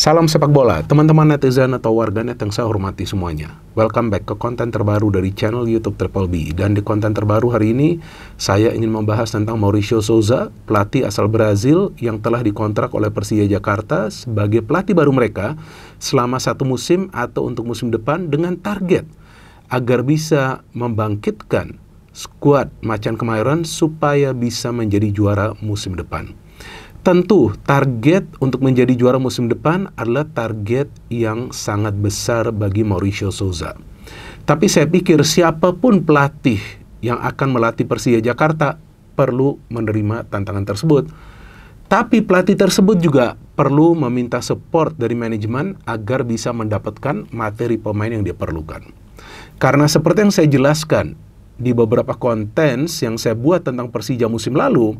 Salam sepak bola, teman-teman netizen atau warganet yang saya hormati semuanya. Welcome back ke konten terbaru dari channel YouTube Triple B. Dan di konten terbaru hari ini, saya ingin membahas tentang Mauricio Souza, pelatih asal Brazil yang telah dikontrak oleh Persija Jakarta sebagai pelatih baru mereka selama 1 musim atau untuk musim depan dengan target agar bisa membangkitkan skuad Macan Kemayoran supaya bisa menjadi juara musim depan. Tentu, target untuk menjadi juara musim depan adalah target yang sangat besar bagi Mauricio Souza. Tapi saya pikir siapapun pelatih yang akan melatih Persija Jakarta perlu menerima tantangan tersebut. Tapi pelatih tersebut juga perlu meminta support dari manajemen agar bisa mendapatkan materi pemain yang dia perlukan. Karena seperti yang saya jelaskan di beberapa konten yang saya buat tentang Persija musim lalu,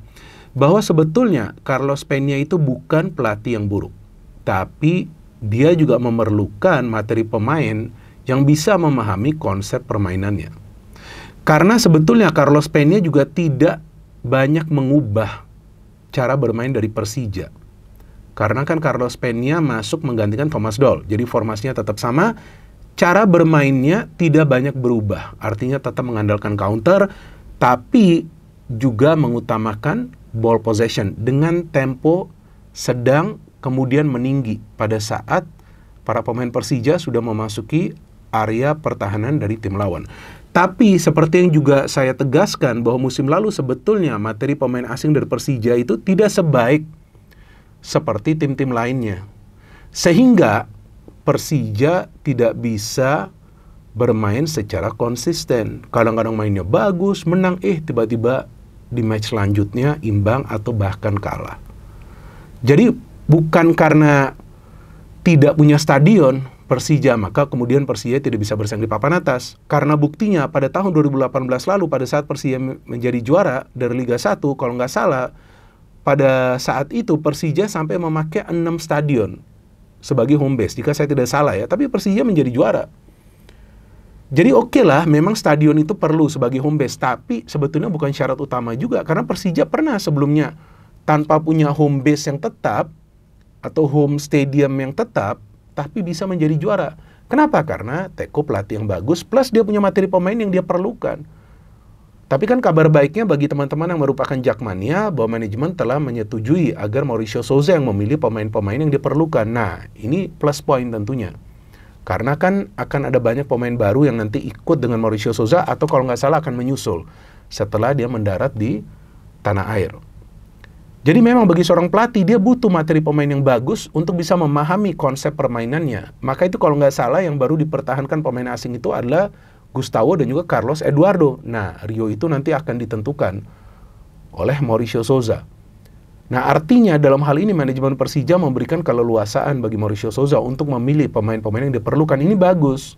bahwa sebetulnya Carlos Peña itu bukan pelatih yang buruk, tapi dia juga memerlukan materi pemain yang bisa memahami konsep permainannya. Karena sebetulnya Carlos Peña juga tidak banyak mengubah cara bermain dari Persija. Karena kan Carlos Peña masuk menggantikan Thomas Doll, jadi formasinya tetap sama, cara bermainnya tidak banyak berubah, artinya tetap mengandalkan counter, tapi juga mengutamakan ball possession dengan tempo sedang kemudian meninggi pada saat para pemain Persija sudah memasuki area pertahanan dari tim lawan. Tapi seperti yang juga saya tegaskan bahwa musim lalu sebetulnya materi pemain asing dari Persija itu tidak sebaik seperti tim-tim lainnya. Sehingga Persija tidak bisa bermain secara konsisten. Kadang-kadang mainnya bagus, menang, tiba-tiba di match selanjutnya imbang atau bahkan kalah. Jadi bukan karena tidak punya stadion Persija, maka kemudian Persija tidak bisa bersaing di papan atas. Karena buktinya pada tahun 2018 lalu pada saat Persija menjadi juara dari Liga 1, kalau nggak salah, pada saat itu Persija sampai memakai 6 stadion sebagai home base, jika saya tidak salah ya, tapi Persija menjadi juara. Jadi oke lah, memang stadion itu perlu sebagai home base, tapi sebetulnya bukan syarat utama juga, karena Persija pernah sebelumnya tanpa punya home base yang tetap, atau home stadium yang tetap, tapi bisa menjadi juara. Kenapa? Karena Teko pelatih yang bagus, plus dia punya materi pemain yang dia perlukan. Tapi kan kabar baiknya bagi teman-teman yang merupakan Jakmania, bahwa manajemen telah menyetujui agar Mauricio Souza yang memilih pemain-pemain yang diperlukan. Nah, ini plus point tentunya. Karena kan akan ada banyak pemain baru yang nanti ikut dengan Mauricio Souza atau kalau nggak salah akan menyusul setelah dia mendarat di tanah air. Jadi memang bagi seorang pelatih dia butuh materi pemain yang bagus untuk bisa memahami konsep permainannya. Maka itu kalau nggak salah yang baru dipertahankan pemain asing itu adalah Gustavo dan juga Carlos Eduardo. Nah, Rio itu nanti akan ditentukan oleh Mauricio Souza. Nah, artinya dalam hal ini manajemen Persija memberikan keleluasaan bagi Mauricio Souza untuk memilih pemain-pemain yang diperlukan. Ini bagus.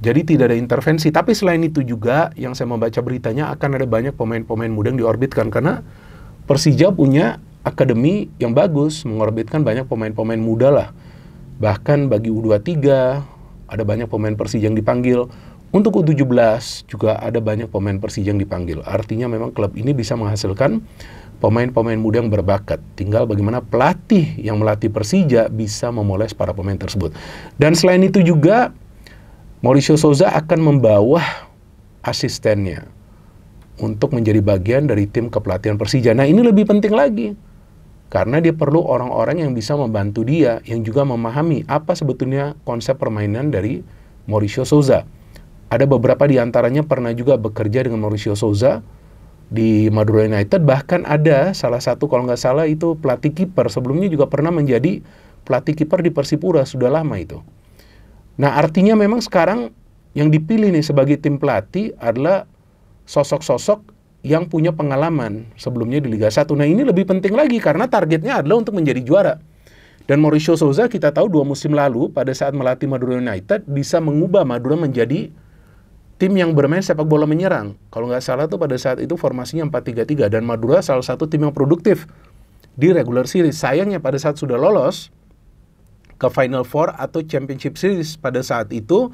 Jadi tidak ada intervensi. Tapi selain itu juga yang saya membaca beritanya akan ada banyak pemain-pemain muda yang diorbitkan. Karena Persija punya akademi yang bagus, mengorbitkan banyak pemain-pemain muda lah. Bahkan bagi U23 ada banyak pemain Persija yang dipanggil. Untuk U17 juga ada banyak pemain Persija yang dipanggil. Artinya memang klub ini bisa menghasilkan pemain-pemain muda yang berbakat. Tinggal bagaimana pelatih yang melatih Persija bisa memoles para pemain tersebut. Dan selain itu juga, Mauricio Souza akan membawa asistennya untuk menjadi bagian dari tim kepelatihan Persija. Nah, ini lebih penting lagi. Karena dia perlu orang-orang yang bisa membantu dia, yang juga memahami apa sebetulnya konsep permainan dari Mauricio Souza. Ada beberapa di antaranya pernah juga bekerja dengan Mauricio Souza di Madura United, bahkan ada salah satu kalau nggak salah itu pelatih kiper, sebelumnya juga pernah menjadi pelatih kiper di Persipura, sudah lama itu. Nah, artinya memang sekarang yang dipilih nih sebagai tim pelatih adalah sosok-sosok yang punya pengalaman sebelumnya di Liga 1. Nah, ini lebih penting lagi karena targetnya adalah untuk menjadi juara. Dan Mauricio Souza kita tahu 2 musim lalu pada saat melatih Madura United bisa mengubah Madura menjadi tim yang bermain sepak bola menyerang. Kalau nggak salah tuh pada saat itu formasinya 4-3-3 dan Madura salah satu tim yang produktif di regular series. Sayangnya pada saat sudah lolos ke Final Four atau Championship Series pada saat itu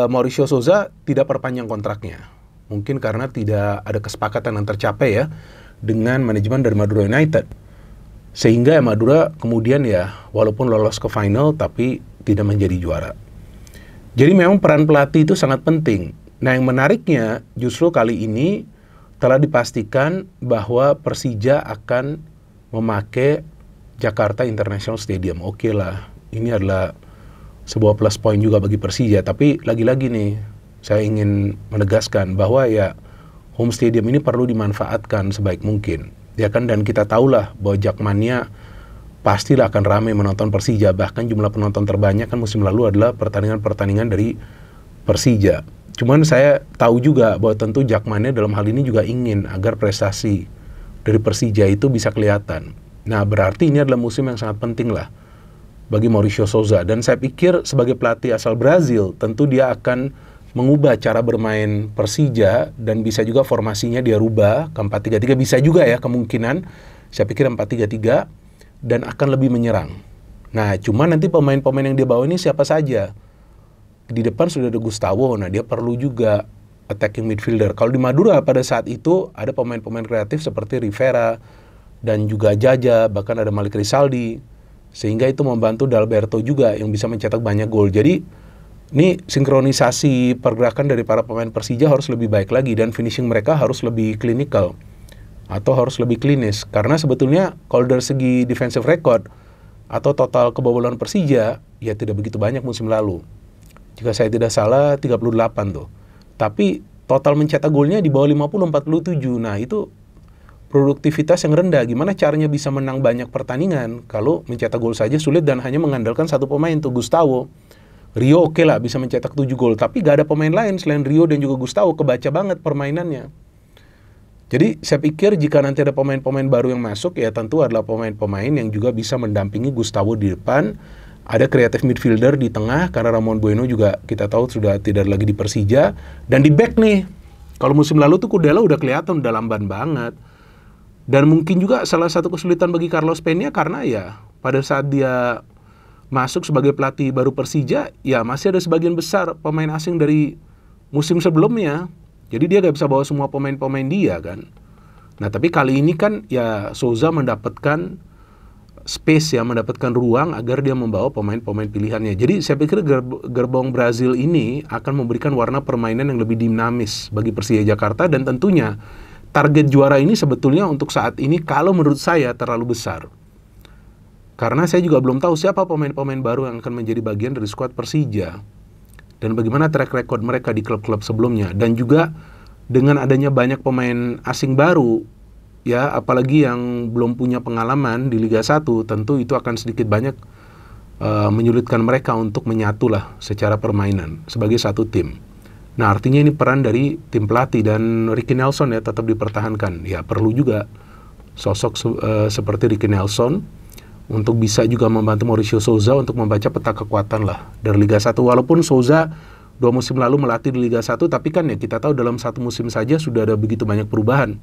Mauricio Souza tidak perpanjang kontraknya. Mungkin karena tidak ada kesepakatan yang tercapai ya dengan manajemen dari Madura United. Sehingga ya Madura kemudian ya walaupun lolos ke final tapi tidak menjadi juara. Jadi memang peran pelatih itu sangat penting. Nah yang menariknya justru kali ini telah dipastikan bahwa Persija akan memakai Jakarta International Stadium. Oke lah, ini adalah sebuah plus point juga bagi Persija. Tapi lagi-lagi nih, saya ingin menegaskan bahwa ya home stadium ini perlu dimanfaatkan sebaik mungkin. Ya kan, dan kita tahulah bahwa Jakmania pastilah akan ramai menonton Persija. Bahkan jumlah penonton terbanyak kan musim lalu adalah pertandingan-pertandingan dari Persija. Cuman saya tahu juga bahwa tentu Jakmania dalam hal ini juga ingin agar prestasi dari Persija itu bisa kelihatan. Nah berarti ini adalah musim yang sangat penting lah bagi Mauricio Souza. Dan saya pikir sebagai pelatih asal Brazil tentu dia akan mengubah cara bermain Persija dan bisa juga formasinya dia rubah ke 4-3-3, bisa juga ya kemungkinan. Saya pikir 4-3-3 dan akan lebih menyerang. Nah cuman nanti pemain-pemain yang dia bawa ini siapa saja. Di depan sudah ada Gustavo, nah dia perlu juga attacking midfielder. Kalau di Madura pada saat itu ada pemain-pemain kreatif seperti Rivera dan juga Jaja, bahkan ada Malik Rizaldi, sehingga itu membantu Dalberto juga yang bisa mencetak banyak gol. Jadi ini sinkronisasi pergerakan dari para pemain Persija harus lebih baik lagi dan finishing mereka harus lebih klinikal atau harus lebih klinis. Karena sebetulnya kalau dari segi defensive record atau total kebobolan Persija ya tidak begitu banyak musim lalu. Jika saya tidak salah 38 tuh. Tapi total mencetak golnya di bawah 50-47. Nah itu produktivitas yang rendah. Gimana caranya bisa menang banyak pertandingan kalau mencetak gol saja sulit dan hanya mengandalkan satu pemain tuh Gustavo. Rio oke lah bisa mencetak 7 gol, tapi gak ada pemain lain selain Rio dan juga Gustavo. Kebaca banget permainannya. Jadi saya pikir jika nanti ada pemain-pemain baru yang masuk ya tentu adalah pemain-pemain yang juga bisa mendampingi Gustavo di depan. Ada kreatif midfielder di tengah karena Ramon Bueno juga kita tahu sudah tidak lagi di Persija. Dan di back nih, kalau musim lalu tuh Kudela udah kelihatan udah lamban banget. Dan mungkin juga salah satu kesulitan bagi Carlos Peña karena ya pada saat dia masuk sebagai pelatih baru Persija, ya masih ada sebagian besar pemain asing dari musim sebelumnya. Jadi dia gak bisa bawa semua pemain-pemain dia kan. Nah tapi kali ini kan ya Souza mendapatkan space ya, mendapatkan ruang agar dia membawa pemain-pemain pilihannya. Jadi saya pikir gerbong Brazil ini akan memberikan warna permainan yang lebih dinamis bagi Persija Jakarta dan tentunya target juara ini sebetulnya untuk saat ini kalau menurut saya terlalu besar. Karena saya juga belum tahu siapa pemain-pemain baru yang akan menjadi bagian dari skuad Persija dan bagaimana track record mereka di klub-klub sebelumnya dan juga dengan adanya banyak pemain asing baru ya, apalagi yang belum punya pengalaman di Liga 1, tentu itu akan sedikit banyak menyulitkan mereka untuk menyatu lah secara permainan sebagai satu tim. Nah artinya ini peran dari tim pelatih dan Ricky Nelson ya tetap dipertahankan. Ya perlu juga sosok seperti Ricky Nelson untuk bisa juga membantu Mauricio Souza untuk membaca peta kekuatan lah dari Liga 1. Walaupun Souza 2 musim lalu melatih di Liga 1, tapi kan ya kita tahu dalam satu musim saja sudah ada begitu banyak perubahan.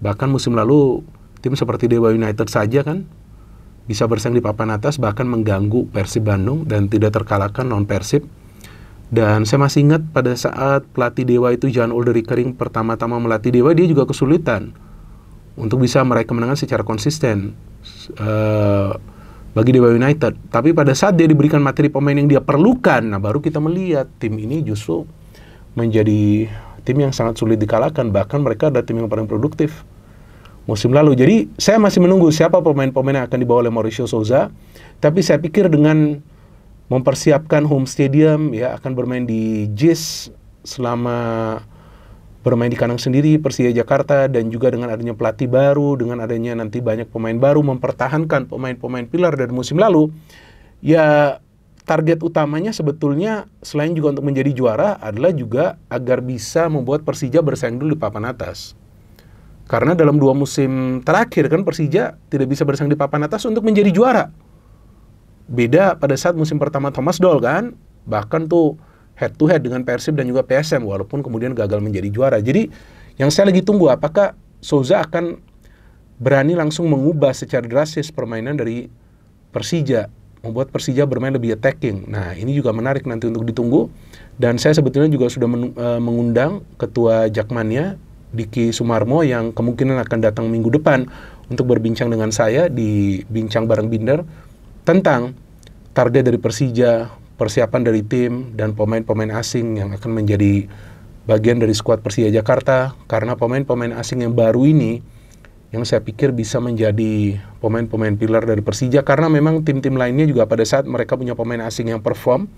Bahkan musim lalu tim seperti Dewa United saja kan bisa bersaing di papan atas, bahkan mengganggu Persib Bandung dan tidak terkalahkan non Persib. Dan saya masih ingat pada saat pelatih Dewa itu Jan Uldering pertama-tama melatih Dewa, dia juga kesulitan untuk bisa meraih kemenangan secara konsisten bagi Dewa United. Tapi pada saat dia diberikan materi pemain yang dia perlukan, nah baru kita melihat tim ini justru menjadi tim yang sangat sulit dikalahkan. Bahkan mereka adalah tim yang paling produktif musim lalu. Jadi saya masih menunggu siapa pemain-pemain yang akan dibawa oleh Mauricio Souza. Tapi saya pikir dengan mempersiapkan home stadium ya, akan bermain di JIS selama bermain di kandang sendiri Persija Jakarta, dan juga dengan adanya pelatih baru, dengan adanya nanti banyak pemain baru, mempertahankan pemain-pemain pilar dari musim lalu, ya target utamanya sebetulnya selain juga untuk menjadi juara adalah juga agar bisa membuat Persija bersaing dulu di papan atas. Karena dalam 2 musim terakhir kan Persija tidak bisa bersaing di papan atas untuk menjadi juara. Beda pada saat musim pertama Thomas Doll kan, bahkan tuh head to head dengan Persib dan juga PSM walaupun kemudian gagal menjadi juara. Jadi yang saya lagi tunggu apakah Souza akan berani langsung mengubah secara drastis permainan dari Persija, membuat Persija bermain lebih attacking. Nah ini juga menarik nanti untuk ditunggu. Dan saya sebetulnya juga sudah mengundang ketua Jakmania Diki Sumarmo yang kemungkinan akan datang minggu depan untuk berbincang dengan saya di Bincang Bareng Binder tentang target dari Persija, persiapan dari tim, dan pemain-pemain asing yang akan menjadi bagian dari skuad Persija Jakarta. Karena pemain-pemain asing yang baru ini yang saya pikir bisa menjadi pemain-pemain pilar dari Persija, karena memang tim-tim lainnya juga pada saat mereka punya pemain asing yang perform,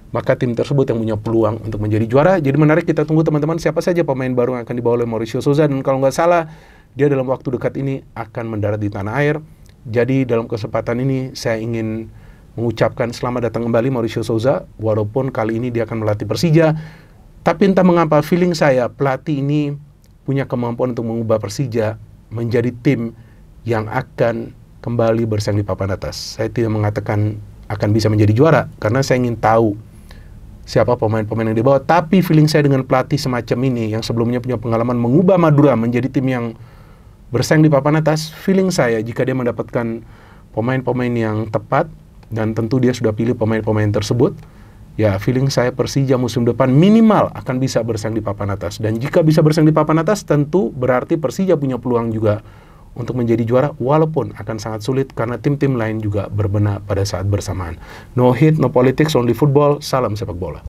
maka tim tersebut yang punya peluang untuk menjadi juara. Jadi menarik, kita tunggu teman-teman siapa saja pemain baru yang akan dibawa oleh Mauricio Souza, dan kalau nggak salah dia dalam waktu dekat ini akan mendarat di tanah air. Jadi dalam kesempatan ini saya ingin mengucapkan selamat datang kembali Mauricio Souza, walaupun kali ini dia akan melatih Persija, tapi entah mengapa feeling saya pelatih ini punya kemampuan untuk mengubah Persija menjadi tim yang akan kembali bersaing di papan atas. Saya tidak mengatakan akan bisa menjadi juara, karena saya ingin tahu siapa pemain-pemain yang dibawa. Tapi feeling saya dengan pelatih semacam ini, yang sebelumnya punya pengalaman mengubah Madura menjadi tim yang bersaing di papan atas, feeling saya jika dia mendapatkan pemain-pemain yang tepat, dan tentu dia sudah pilih pemain-pemain tersebut, ya feeling saya Persija musim depan minimal akan bisa bersaing di papan atas. Dan jika bisa bersaing di papan atas, tentu berarti Persija punya peluang juga untuk menjadi juara, walaupun akan sangat sulit karena tim-tim lain juga berbenah pada saat bersamaan. No hate, no politics, only football. Salam sepak bola.